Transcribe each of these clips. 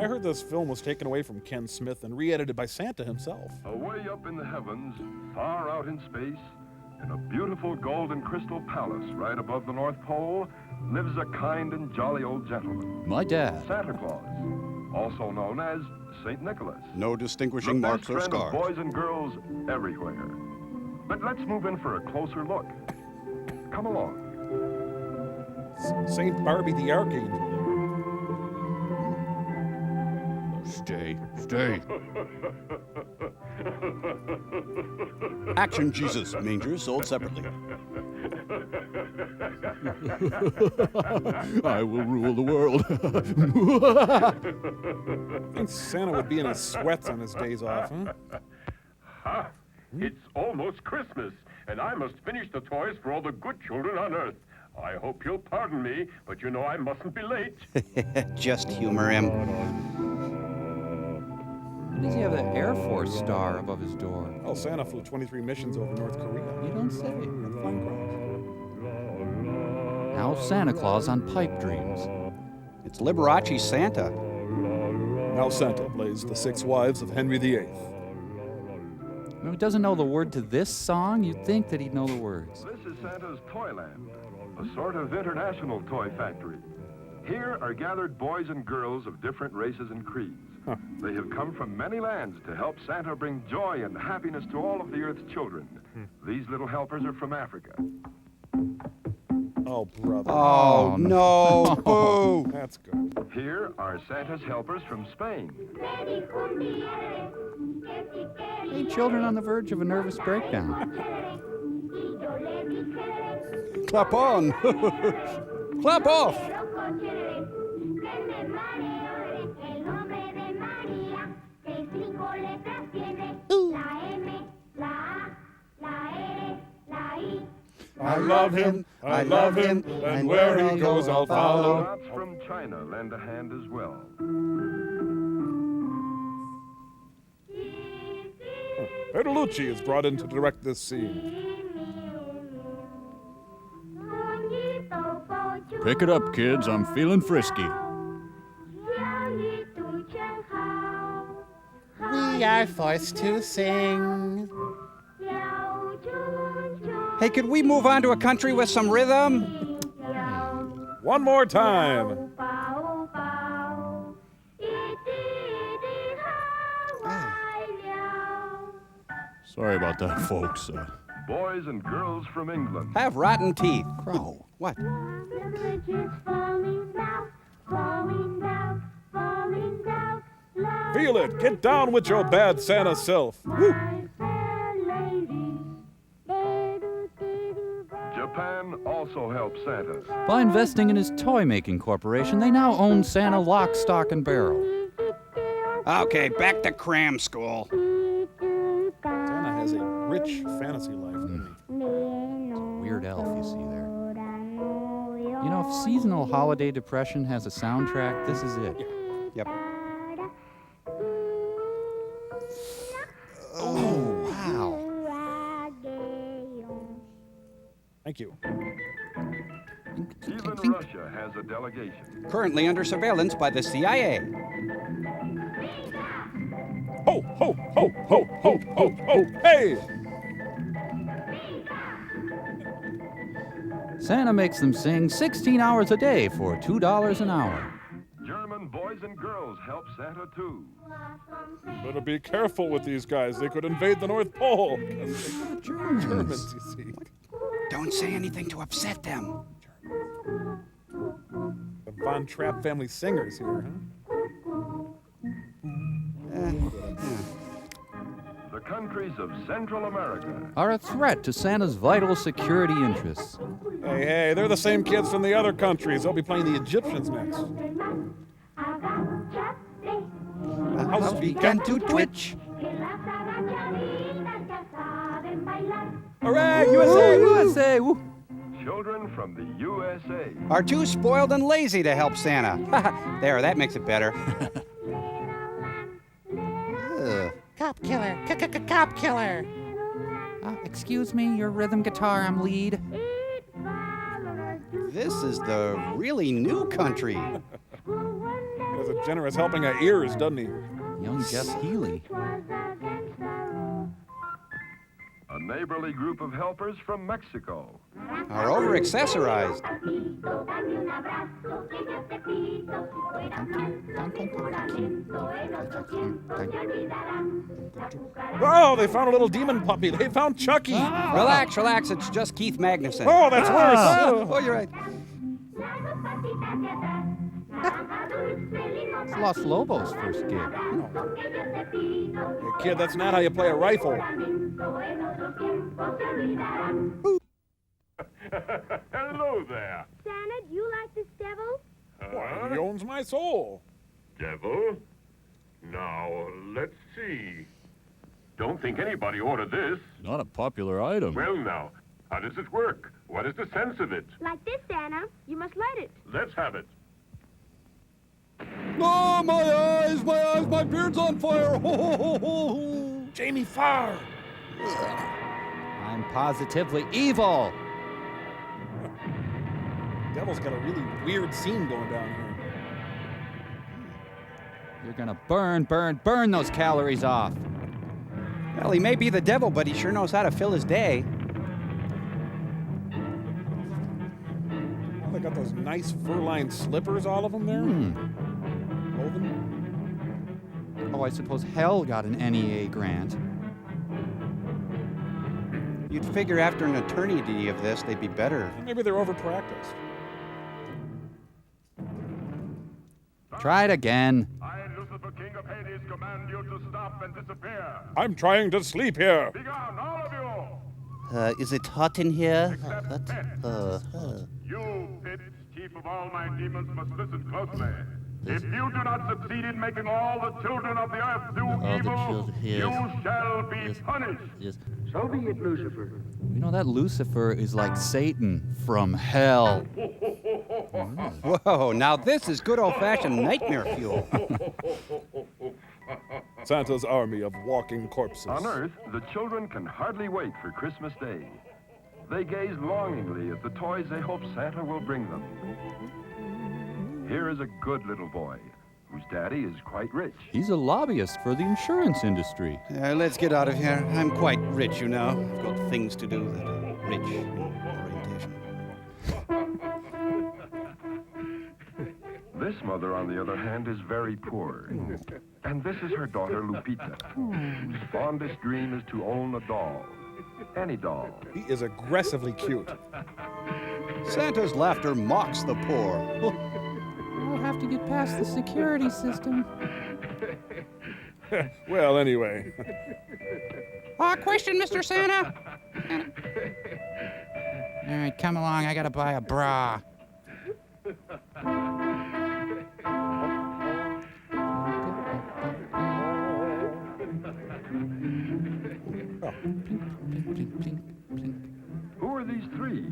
I heard this film was taken away from Ken Smith and re-edited by Santa himself. Away up in the heavens, far out in space, in a beautiful gold and crystal palace right above the North Pole, lives a kind and jolly old gentleman. My dad. Santa Claus, also known as St. Nicholas. No distinguishing The marks best or friend of scars. boys and girls everywhere. But let's move in for a closer look. Come along. Saint Barbie the Archangel. Stay. Action Jesus, manger sold separately. I will rule the world. I think Santa would be in his sweats on his days off, huh? Ha! It's almost Christmas, and I must finish the toys for all the good children on Earth. I hope you'll pardon me, but you know I mustn't be late. Just humor him. Why does he have the Air Force star above his door? Well, Santa flew 23 missions over North Korea. You don't say. Flying cross. Now Santa Claus on Pipe Dreams. It's Liberace Santa. Now Santa plays the 6 wives of Henry VIII. He doesn't know the word to this song. You'd think that he'd know the words. This is Santa's Toyland, a sort of international toy factory. Here are gathered boys and girls of different races and creeds. Huh. They have come from many lands to help Santa bring joy and happiness to all of the Earth's children. These little helpers are from Africa. Oh, brother. Oh, no. Boo. That's good. Here are Santa's helpers from Spain. Hey, children on the verge of a nervous breakdown. Clap on. Clap off. I love him, and where he goes I'll follow. Lots from China lend a hand as well. Bertolucci is brought in to direct this scene. Pick it up, kids. I'm feeling frisky. We are forced to sing. Hey, could we move on to a country with some rhythm? One more time. Sorry about that, folks. Boys and girls from England. Have rotten teeth. Crow. What? Feel it. Get down with your bad Santa self. Woo. Japan also helps Santa. By investing in his toy-making corporation, they now own Santa lock, stock, and barrel. Okay, back to cram school. Santa has a rich fantasy life, doesn't he? Weird elf you see there. You know, if seasonal holiday depression has a soundtrack, this is it. Yep. Oh, wow. Thank you. Even Russia has a delegation. Currently under surveillance by the CIA. Ho, ho, ho, ho, ho, ho, ho, hey! Santa makes them sing 16 hours a day for $2 an hour. German boys and girls help Santa too. Better be careful with these guys. They could invade the North Pole. Germans, you see. Don't say anything to upset them. The Von Trapp family singers here, huh? The countries of Central America. Are a threat to Santa's vital security interests. Hey, hey, they're the same kids from the other countries. They'll be playing the Egyptians next. The house began to twitch. Hooray, USA! USA! Woo. Children from the USA. Are too spoiled and lazy to help Santa. There, that makes it better. Ugh. Cop killer. Cop killer. Excuse me, your rhythm guitar, I'm lead. This is the really new country. There's a generous helping of ears, doesn't he? Young Jess Healy. A neighborly group of helpers from Mexico. Are over-accessorized. Oh, they found a little demon puppy. They found Chucky. Relax, relax. It's just Keith Magnuson. Oh, that's worse. Oh, you're right. It's Los Lobos' first gig. Hey, kid, that's not how you play a rifle. Hello there. Santa, do you like this devil? Why, he owns my soul. Devil? Now, let's see. Don't think anybody ordered this. Not a popular item. Well, now, how does it work? What is the sense of it? Like this, Santa. You must light it. Let's have it. Oh, my eyes, my beard's on fire. Jamie Farr. I'm positively evil. Devil's got a really weird scene going down here. You're gonna burn those calories off. Well, he may be the devil, but he sure knows how to fill his day. They got those nice fur-lined slippers, all of them there. Clothing. Oh, I suppose Hell got an NEA grant. You'd figure after an eternity of this, they'd be better. Maybe they're over-practiced. Try it again. I, Lucifer, King of Hades, command you to stop and disappear. I'm trying to sleep here. Be gone, all of you. Is it hot in here? Except Pit. You, Pit, chief of all my demons, must listen closely. If you do not succeed in making all the children of the earth do evil, you shall be punished. Yes. So be it, Lucifer. You know that Lucifer is like Satan from hell. Whoa, now this is good old-fashioned nightmare fuel. Santa's army of walking corpses. On Earth, the children can hardly wait for Christmas Day. They gaze longingly at the toys they hope Santa will bring them. Here is a good little boy, whose daddy is quite rich. He's a lobbyist for the insurance industry. Let's get out of here. I'm quite rich, you know. I've got things to do that are rich in orientation. This mother, on the other hand, is very poor. And this is her daughter, Lupita, whose fondest dream is to own a doll. Any doll. He is aggressively cute. Santa's laughter mocks the poor. We'll have to get past the security system. Well, anyway. Question, Mr. Santa? All right, come along. I gotta buy a bra. Who are these three?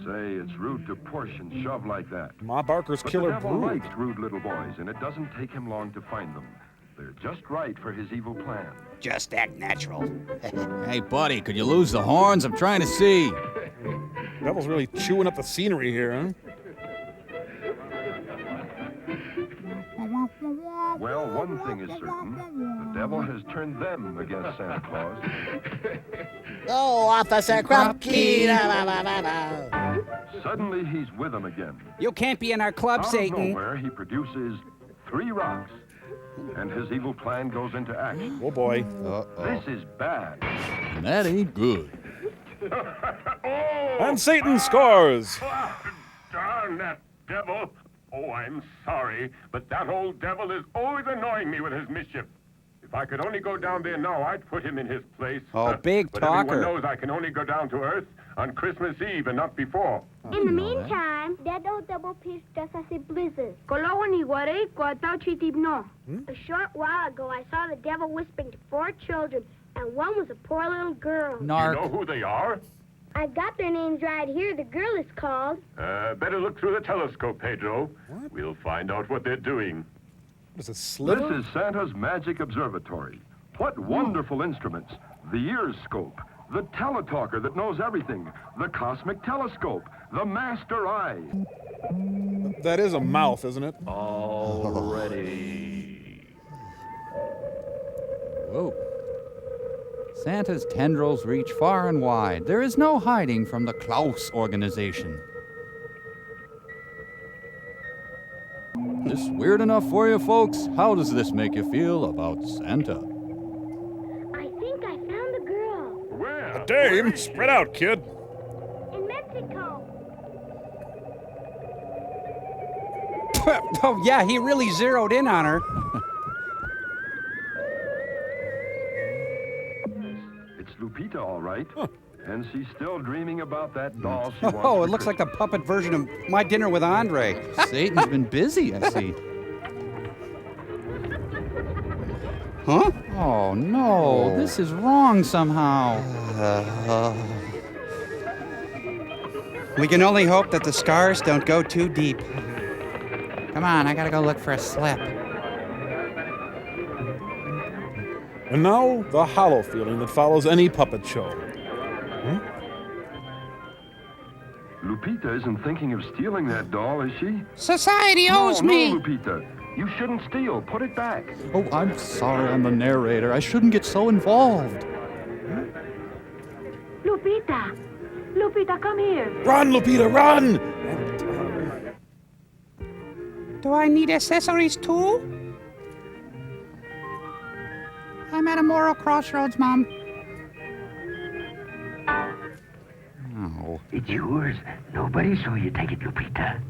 Say, it's rude to push and shove like that. Ma Barker's But killer the devil brood. likes rude little boys, and it doesn't take him long to find them. They're just right for his evil plan. Just act natural. Hey, buddy, could you lose the horns? I'm trying to see. Devil's really chewing up the scenery here, huh? Well, one thing is certain. The devil has turned them against Santa Claus. Oh, Officer Krupke! Suddenly, he's with them again. You can't be in our club, Out of Satan. nowhere, he produces 3 rocks. And his evil plan goes into action. Oh, boy. This is bad. And that ain't good. And Satan scores. Darn that devil. Oh, I'm sorry, but that old devil is always annoying me with his mischief. If I could only go down there now, I'd put him in his place. Oh, big but talker. everyone knows I can only go down to Earth on Christmas Eve and not before. In the meantime, that old double piece just as a blizzard. A short while ago, I saw the devil whispering to 4 children, and one was a poor little girl. You know Narc. who they are? I've got their names right here. The girl is called... Better look through the telescope, Pedro. We'll find out what they're doing. What is a sliver? This is Santa's magic observatory. What wonderful instruments. The ear scope, the teletalker that knows everything, the cosmic telescope, the master eye. That is a mouth, isn't it? All ready. Whoa. Santa's tendrils reach far and wide. There is no hiding from the Claus organization. This weird enough for you folks? How does this make you feel about Santa? I think I found a girl Where? A dame? Spread out, kid. in Mexico. Oh, yeah, he really zeroed in on her. It's Lupita, all right. And she's still dreaming about that doll she wants. Oh, for it looks like the Christmas. puppet version of My Dinner with Andre. Satan's been busy, I see. Huh? Oh no, this is wrong somehow. We can only hope that the scars don't go too deep. Come on, I gotta go look for a slip. And now, the hollow feeling that follows any puppet show. Lupita isn't thinking of stealing that doll, is she? Society owes me. No, Lupita. You shouldn't steal. Put it back. Oh, I'm sorry, I'm the narrator. I shouldn't get so involved. Lupita! Lupita, come here. Run, Lupita, run! Do I need accessories too? I'm at a moral crossroads, Mom. Oh. It's yours. Nobody saw you take it, Lupita.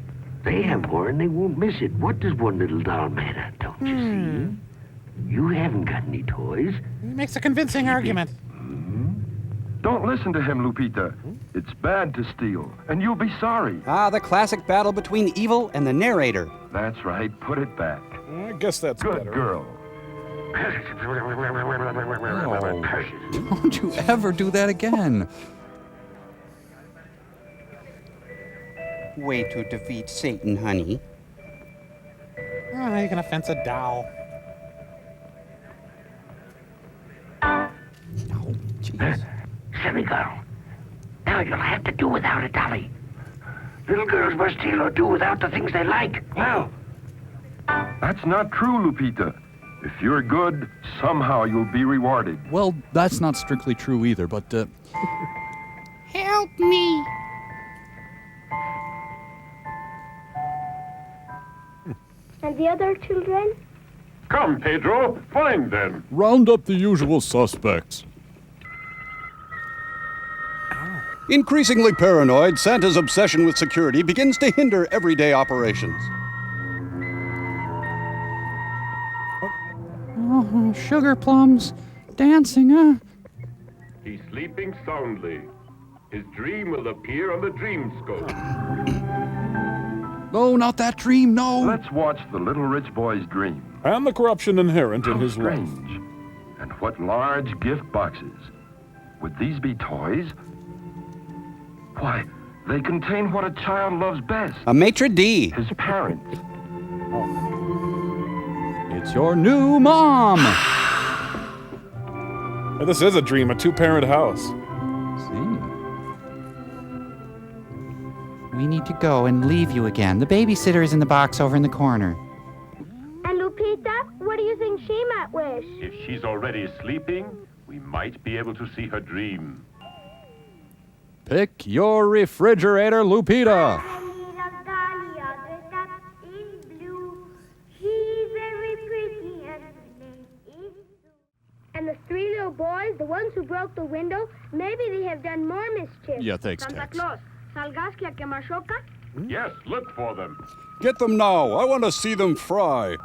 They have one, they won't miss it. What does one little doll matter, don't you see? You haven't got any toys. Makes a convincing argument. Don't listen to him, Lupita. It's bad to steal, and you'll be sorry. Ah, the classic battle between evil and the narrator. That's right. Put it back. I guess that's Good better. girl. Don't you ever do that again. Way to defeat Satan, honey. Oh, you can offense a doll. Oh, jeez. Silly girl. Now you'll have to do without a dolly. Little girls must steal or do without the things they like. Now. That's not true, Lupita. If you're good, somehow you'll be rewarded. Well, that's not strictly true either, but, Help me. And the other children? Come, Pedro. Find them. round up the usual suspects. Increasingly paranoid, Santa's obsession with security begins to hinder everyday operations. Oh, sugar plums. Dancing, He's sleeping soundly. His dream will appear on the dream scope. No, not that dream, no. Let's watch the little rich boy's dream. And the corruption inherent in How his life. strange. And what large gift boxes. Would these be toys? Why, they contain what a child loves best. A maitre d'. His parents. It's your new mom. And this is a dream, a two-parent house. See? We need to go and leave you again. The babysitter is in the box over in the corner. And Lupita, what do you think she might wish? If she's already sleeping, we might be able to see her dream. Pick your refrigerator, Lupita. A little dahlia dressed up in blue. She's very pretty and her name is Sue. And the three little boys, the ones who broke the window, maybe they have done more mischief. Yeah, thanks, Santa Tex. Claus, salgas a quemashoka? Yes, look for them. Get them now. I want to see them fry.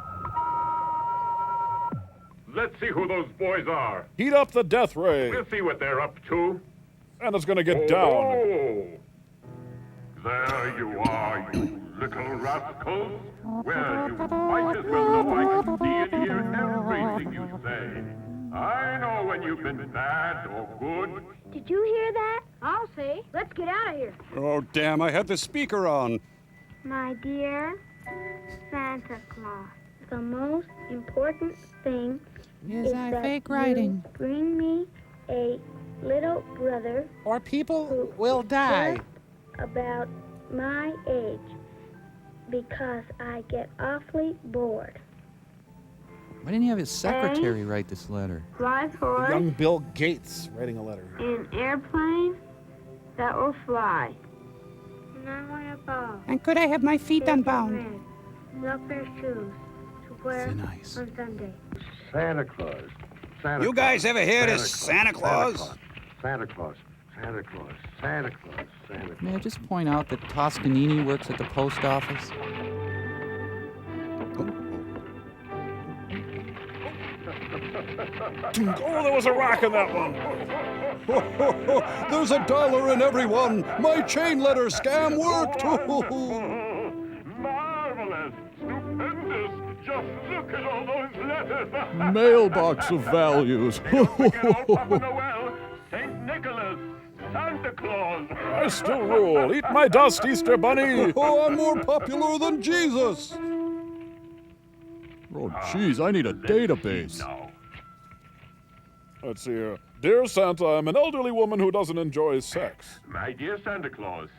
Let's see who those boys are. Heat up the death ray. We'll see what they're up to. Santa's gonna get down. Oh, there you are, you little rascals. Well, you might as well know I can see and hear everything you say. I know when you've been bad or good. Did you hear that? I'll see. Let's get out of here. Oh, damn, I had the speaker on. My dear Santa Claus, the most important thing Is that that fake you writing? bring me a little brother Or people who will die. just about my age. because I get awfully bored. Why didn't he have his secretary write this letter? Fly for Young Bill Gates writing a letter. an airplane that will fly. And I want a ball. And could I have my feet unbound? Milk pair of shoes to wear Thin ice. on Sunday. Santa Claus. Santa You Claus. guys ever heard of Santa Claus? Santa Claus. Santa Claus. Santa Claus. Santa Claus. May I just point out that Toscanini works at the post office? Oh, there was a rock in that one. There's $1 in every one. My chain letter scam worked. Marvelous! Stupendous! Just look at all those letters! Mailbox of values. Papa Noel, St. Nicholas, Santa Claus! I still rule. Eat my dust, Easter Bunny. Oh, I'm more popular than Jesus. Oh, jeez, I need a database. Now, Let's see here. Dear Santa, I'm an elderly woman who doesn't enjoy sex. my dear Santa Claus,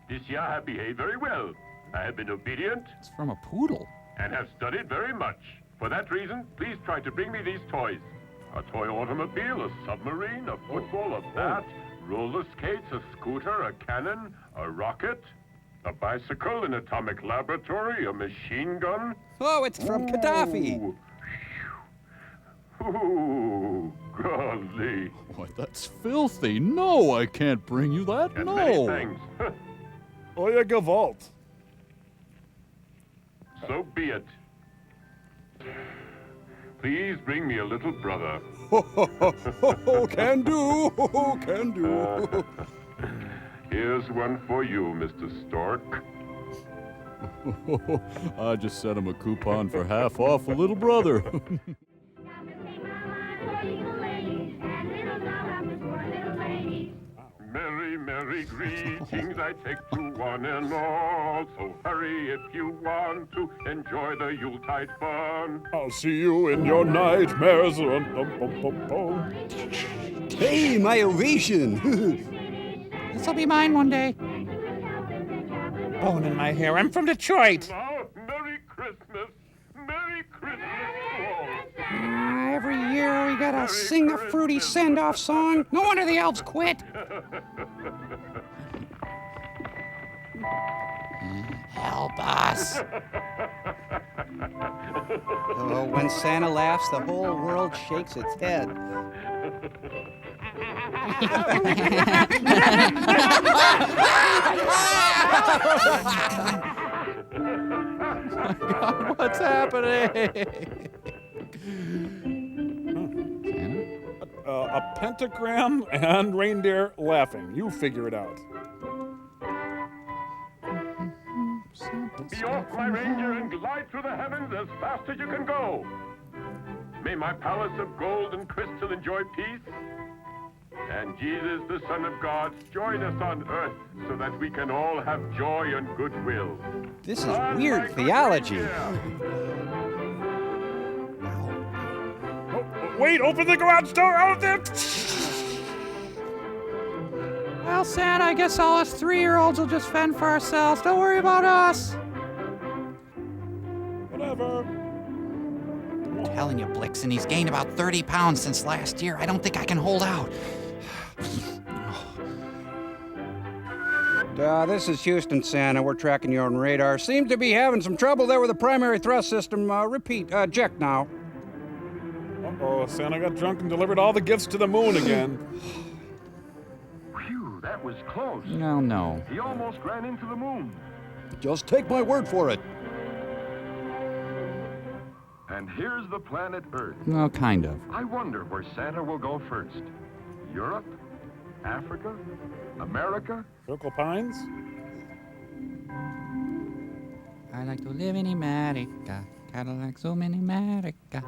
this year I have behaved very well. I have been obedient It's from a poodle. and have studied very much. For that reason, please try to bring me these toys. A toy automobile, a submarine, a football, a bat, roller skates, a scooter, a cannon, a rocket, a bicycle, an atomic laboratory, a machine gun. Oh, it's from Gaddafi. Ooh. Ooh, golly. Why, that's filthy. No, I can't bring you that. And many No. thanks. Oh, yeah, Gewalt. So be it. Please bring me a little brother. Can do. Can do. Here's one for you, Mr. Stork. I just sent him a coupon for half off a little brother. Merry, merry greetings I take to one and all. So hurry if you want to enjoy the Yuletide fun. I'll see you in your nightmares. Hey, my ovation. This'll be mine one day. Bone in my hair. I'm from Detroit. Now, Merry Christmas. Merry Christmas to all. Every year we gotta sing a fruity send-off song. No wonder the elves quit. Help us. Oh, when Santa laughs, the whole world shakes its head. What's happening? A pentagram and reindeer laughing. You figure it out. Be off, my reindeer, and glide through the heavens as fast as you can go. May my palace of gold and crystal enjoy peace. And Jesus, the Son of God, join us on earth so that we can all have joy and goodwill. This is weird theology. Oh, wait, open the garage door out there. Well, Santa, I guess all us 3-year-olds will just fend for ourselves. Don't worry about us. Whatever. I'm telling you, Blixen, he's gained about 30 pounds since last year. I don't think I can hold out. This is Houston, Santa. We're tracking you on radar. Seems to be having some trouble there with the primary thrust system. Repeat, eject now. Uh-oh, Santa got drunk and delivered all the gifts to the moon again. Phew, that was close. No, no. He almost ran into the moon. Just take my word for it. And here's the planet Earth. Well, kind of. I wonder where Santa will go first. Europe? Africa? America? Circle Pines? I like to live in America. Cadillac zoom in America.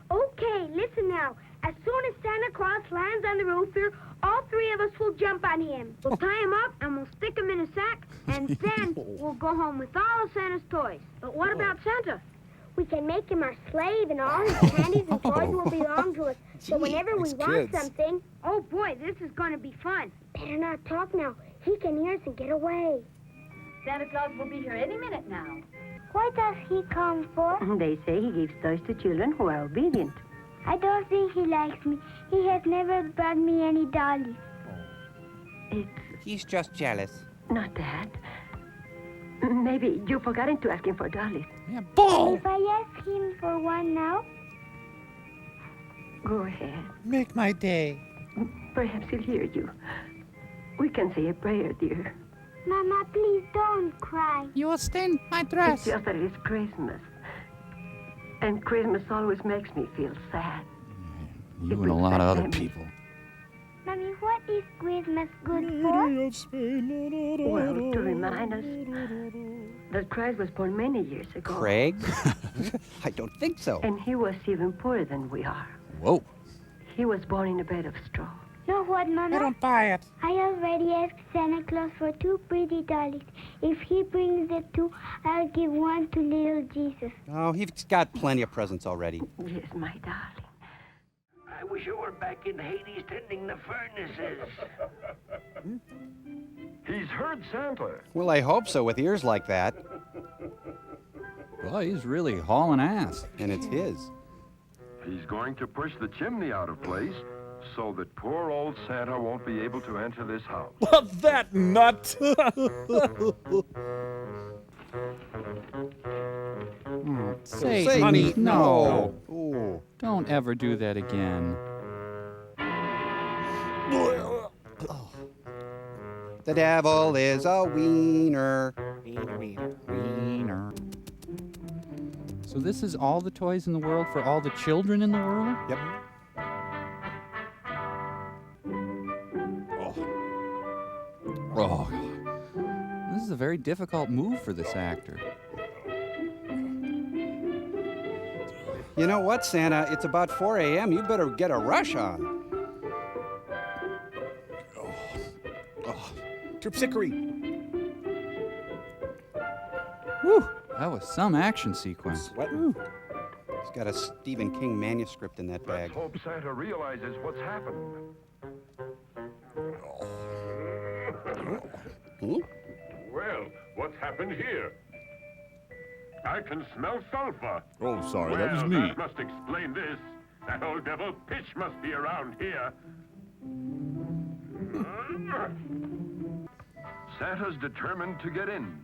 Okay, listen now. As soon as Santa Claus lands on the roof here, all 3 of us will jump on him. We'll tie him up and we'll stick him in a sack, and then we'll go home with all of Santa's toys. But what about Santa? We can make him our slave, and all his candies and toys will belong to us. So whenever we these want kids. something... Oh boy, this is going to be fun. Better not talk now. He can hear us and get away. Santa Claus will be here any minute now. What does he come for? They say he gives toys to children who are obedient. I don't think he likes me. He has never brought me any dollies. He's just jealous. Not that. Maybe you forgot to ask him for dollies. Yeah, bull! If I ask him for one now, Go ahead. Make my day. Perhaps he'll hear you. We can say a prayer, dear. Mama, please don't cry. You will stain my It's dress. just that it's Christmas. And Christmas always makes me feel sad. You and a lot of other people. Mommy, what is Christmas good for? Well, to remind us that Christ was born many years ago. Craig? I don't think so. And he was even poorer than we are. Whoa. He was born in a bed of straw. Know what, Mama? I don't buy it. I already asked Santa Claus for 2 pretty dollies. If he brings the 2, I'll give one to little Jesus. Oh, he's got plenty of presents already. Yes, my darling. I wish I were back in Hades tending the furnaces. He's heard Santa. Well, I hope so with ears like that. Well, he's really hauling ass. And it's his. He's going to push the chimney out of place so that poor old Santa won't be able to enter this house. That nut! Say, honey, no. Ooh. Don't ever do that again. The devil is a wiener. Wiener. So this is all the toys in the world for all the children in the world? Yep. Oh. This is a very difficult move for this actor. You know what, Santa? It's about 4 a.m. You better get a rush on. Terpsichore. Whew. That was some action sequence. Sweating. He's got a Stephen King manuscript in that bag. Let's hope Santa realizes what's happened. Hmm? Well, what's happened here? I can smell sulfur. Oh, sorry, Well, that was me. that must explain this. That old devil Pitch must be around here. Santa's determined to get in.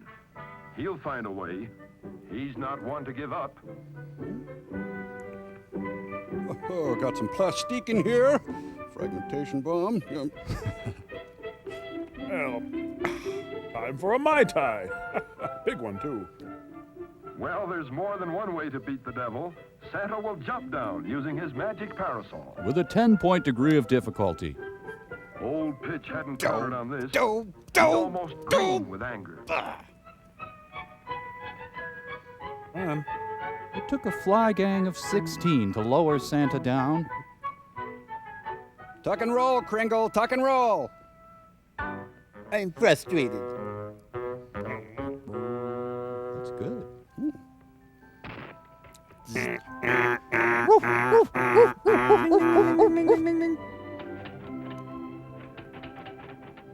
He'll find a way. He's not one to give up. Oh, got some plastique in here. Fragmentation bomb. Yep. Well, time for a Mai Tai. Big one, too. Well, there's more than one way to beat the devil. Santa will jump down using his magic parasol. With a 10-point degree of difficulty. Old Pitch hadn't counted on this. Do, He's almost green with anger. Man, It took a fly gang of 16 to lower Santa down. Tuck and roll, Kringle. Tuck and roll. I'm frustrated. That's good.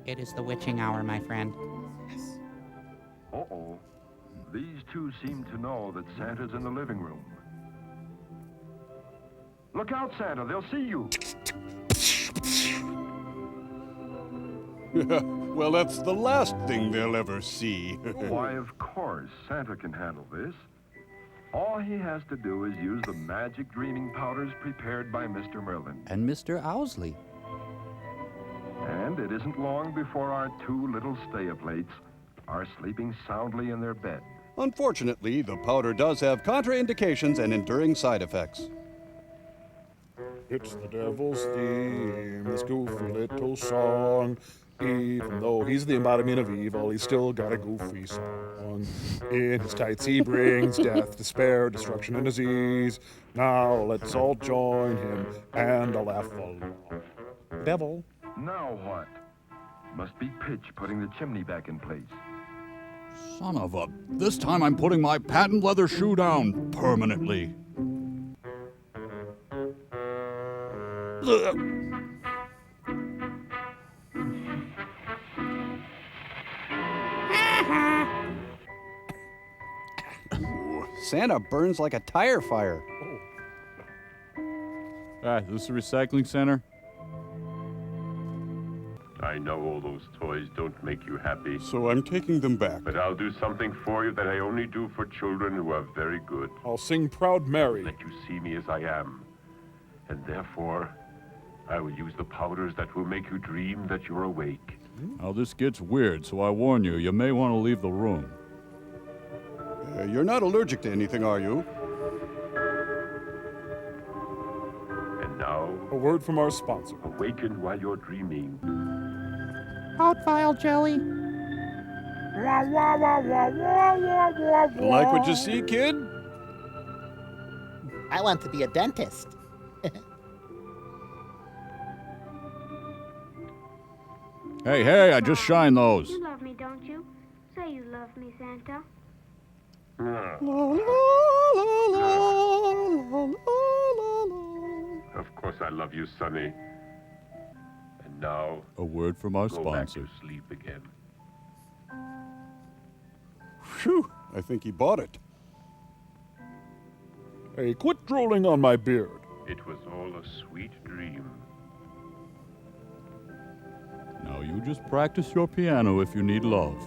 It is the witching hour, my friend. Uh-oh. These two seem to know that Santa's in the living room. Look out, Santa. They'll see you. Well, that's the last thing they'll ever see. Why, of course, Santa can handle this. All he has to do is use the magic dreaming powders prepared by Mr. Merlin. And Mr. Owsley. And it isn't long before our 2 little stay-up-lates are sleeping soundly in their bed. Unfortunately, the powder does have contraindications and enduring side effects. it's the devil's theme, this goofy little song. Even though he's the embodiment of evil, he's still got a goofy song. In his tights he brings death, despair, destruction, and disease. Now let's all join him and a laugh along. Devil. Now what? Must be Pitch putting the chimney back in place. Son of a... This time I'm putting my patent leather shoe down permanently. Santa burns like a tire fire. Is this a recycling center? I know all those toys don't make you happy, So I'm taking them back. but I'll do something for you that I only do for children who are very good. I'll sing Proud Mary. Let you see me as I am. And therefore, I will use the powders that will make you dream that you're awake. Now this gets weird, so I warn you, you may want to leave the room. You're not allergic to anything, are you? And now, A word from our sponsor. awaken while you're dreaming. Out file jelly. Like what you see, kid? I want to be a dentist. Hey, I just shined those. You love me, don't you? Say you love me, Santa. Of course I love you, Sonny. And now, A word from our go back sponsor. to sleep again. Phew, I think he bought it. Hey, quit drooling on my beard. It was all a sweet dream. Now you just practice your piano if you need love.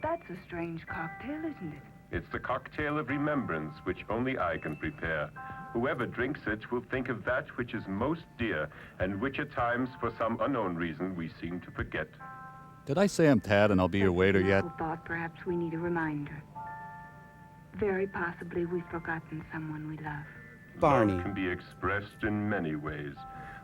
That's a strange cocktail, isn't it? It's the cocktail of remembrance which only I can prepare. Whoever drinks it will think of that which is most dear, and which at times, for some unknown reason, we seem to forget. Did I say I'm Tad and I'll be your waiter yet? People thought perhaps we need a reminder. Very possibly we've forgotten someone we love. Barney. Love can be expressed in many ways,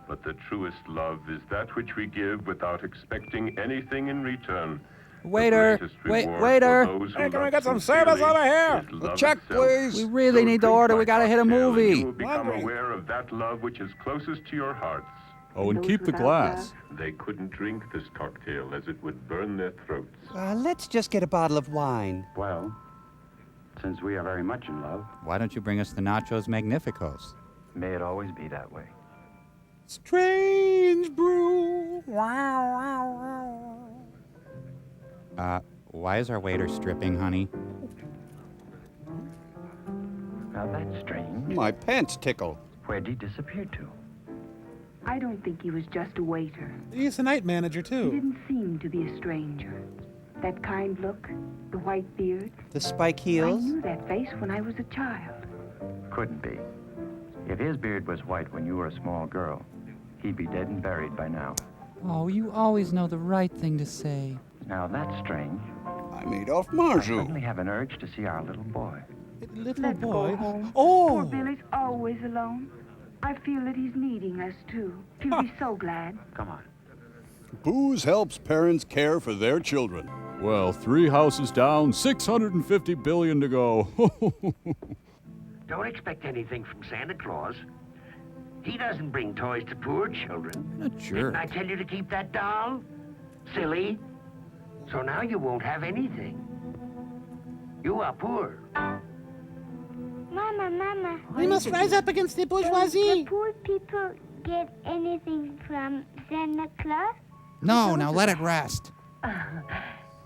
but the truest love is that which we give without expecting anything in return. Waiter! The greatest Wait, reward waiter! for those who Hey, can we love get some sincerely service over here? is love Check, itself. please. We really need to drink order. my We gotta hit a cocktail and movie. You will become Hungry. aware of that love which is closest to your hearts. Oh, and Those keep the without glass. They couldn't drink this cocktail as it would burn their throats. Let's just get a bottle of wine. Well, since we are very much in love, Why don't you bring us the Nachos Magnificos? may it always be that way. Strange brew. Why is our waiter stripping, honey? Now that's strange. My pants tickle. Where'd he disappear to? I don't think he was just a waiter. He's a night manager, He too. didn't seem to be a stranger. That kind look, the white beard. The spike I heels? knew that face when I was a child. Couldn't be. If his beard was white when you were a small girl, he'd be dead and buried by now. Oh, you always know the right thing to say. Now that's strange. I'm Adolphe I Marjou. suddenly have an urge to see our little boy. Little Let's boy. go home. Oh! Poor Billy's always alone. I feel that he's needing us, too. He'll be so glad. Come on. Booze helps parents care for their children. Well, 3 houses down, 650 billion to go. Don't expect anything from Santa Claus. He doesn't bring toys to poor children. A jerk. Didn't I tell you to keep that doll? Silly. So now you won't have anything. You are poor. Mama. We must rise up against the Don't bourgeoisie. the poor people get anything from Santa Claus? No, now let it rest.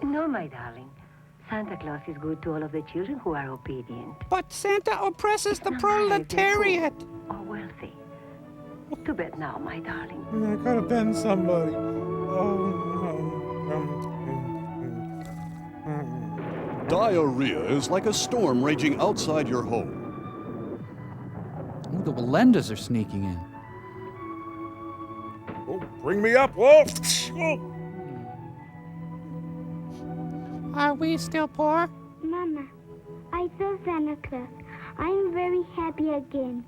No, my darling. Santa Claus is good to all of the children who are obedient. But Santa oppresses the Or proletariat. wealthy. To bed now, my darling. I could have been somebody. Diarrhea is like a storm raging outside your home. Ooh, the Walendas are sneaking in. Oh, bring me up, Wolf. Oh. Are we still poor? Mama, I saw Santa Claus. I'm very happy again.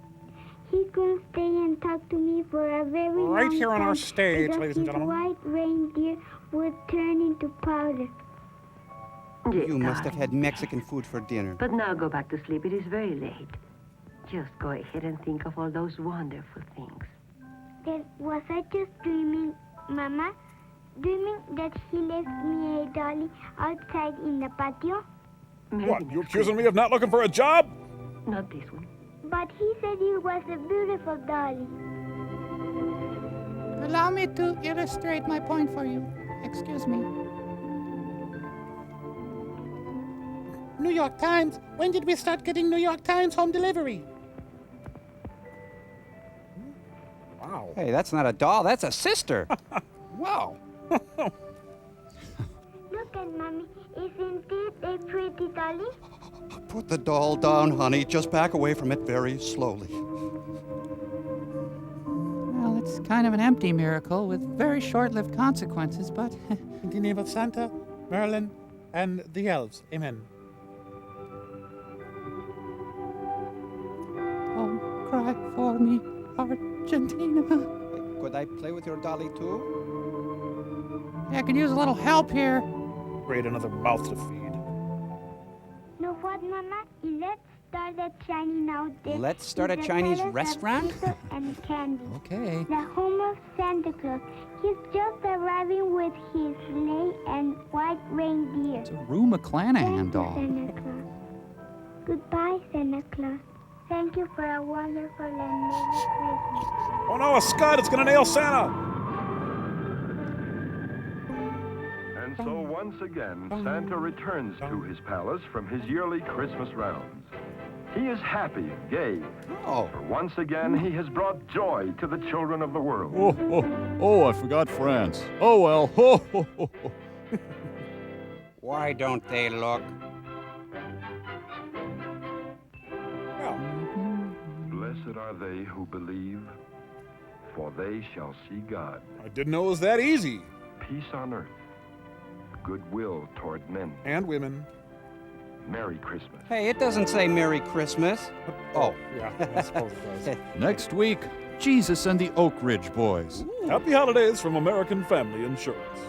He's going to stay and talk to me for a very long Right time. here on our stage, because ladies and his gentlemen. white reindeer would turn into powder. Yes, You must have darling. had Mexican food for dinner. But now go back to sleep. It is very late. Just go ahead and think of all those wonderful things. Then was I just dreaming, Mama? Dreaming that he left me a dolly outside in the patio? Maybe What, you next accusing week. me of not looking for a job? Not this one. But he said he was a beautiful dolly. Allow me to illustrate my point for you. Excuse me. New York Times. When did we start getting New York Times home delivery? Wow. Hey, that's not a doll, that's a sister. Wow. Look at Mommy. Isn't it a pretty dolly? Put the doll down, honey. Just back away from it very slowly. Well, it's kind of an empty miracle with very short-lived consequences, but In the name of Santa, Merlin, and the elves. Amen. don't cry for me, Argentina. Could I play with your dolly too? Yeah, I could use a little help here. Great, another mouth to feed. Know what, Mama? Let's start a Chinese now. Let's start a Chinese restaurant? And candy. Okay. The home of Santa Claus. He's just arriving with his sleigh and white reindeer. It's a Rue McClanahan doll. Santa Claus. Goodbye, Santa Claus. Thank you for a wonderful and Merry Christmas. Oh no, a scud! It's gonna nail Santa! And so once again, Santa returns to his palace from his yearly Christmas rounds. He is happy, gay. Oh. For once again, he has brought joy to the children of the world. Oh, I forgot France. Oh, well. Why don't they look? Blessed are they who believe, for they shall see God. I didn't know it was that easy. Peace on earth, goodwill toward men. And women. Merry Christmas. Hey, it doesn't say Merry Christmas. Oh. Yeah, I suppose it does. Next week, Jesus and the Oak Ridge Boys. Happy holidays from American Family Insurance.